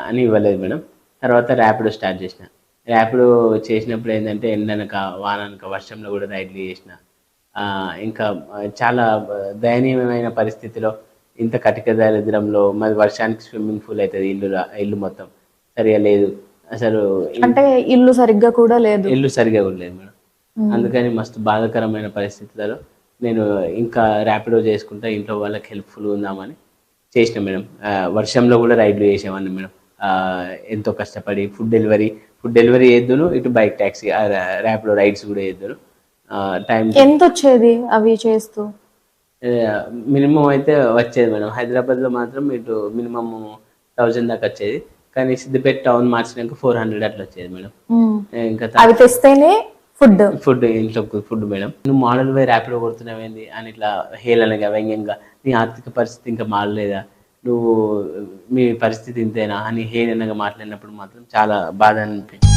అని ఇవ్వలేదు మేడం. తర్వాత ర్యాపిడో స్టార్ట్ చేసిన. ర్యాపిడో చేసినప్పుడు ఏందంటే ఎండనక, వాననక, వర్షంలో కూడా రైడ్లు చేసిన. ఇంకా చాలా దయనీయమైన పరిస్థితిలో ఇంత కటిక దారిద్ర్యంలో మరి వర్షానికి స్విమ్మింగ్ పూల్ అవుతుంది ఇల్లు మొత్తం సరిగా లేదు అసలు. అంటే ఇల్లు సరిగ్గా కూడా లేదు. ఇల్లు సరిగా కూడా లేదు మేడం. అందుకని మస్తు బాధాకరమైన పరిస్థితులలో నేను ఇంకా ర్యాపిడో చేసుకుంటా ఇంట్లో వాళ్ళకి హెల్ప్ఫుల్ ఉందామని చేసిన మేడం. వర్షంలో కూడా రైడ్లు చేసేవాడిని మేడం. ఎంతో కష్టపడి ఫుడ్ డెలివరీ చేద్దును, ఇటు బైక్ ట్యాక్సీ ర్యాపిడో రైడ్స్ కూడా చేద్దును. టైం ఎంత వచ్చేది అవి చేస్తూ? మినిమం అయితే వచ్చేది మేడం. హైదరాబాద్లో మాత్రం ఇటు మినిమం 1000 దాకా వచ్చేది, కానీ సిద్దిపేట టౌన్ మార్చినాక 400 అట్లా వచ్చేది మేడం. ఇంకా అవి తెస్తేనే ఇంట్లో ఫుడ్ మేడం. నువ్వు మోడల్ వై ర్యాపిడో కొడుతున్నావేంది అని ఇట్లా హేళనగా వ్యంగ్యంగా, నీ ఆర్థిక పరిస్థితి ఇంకా మారలేదా, నువ్వు మీ పరిస్థితి ఇంతేనా అని హేళనగా మాట్లాడినప్పుడు మాత్రం చాలా బాధ అనిపించింది.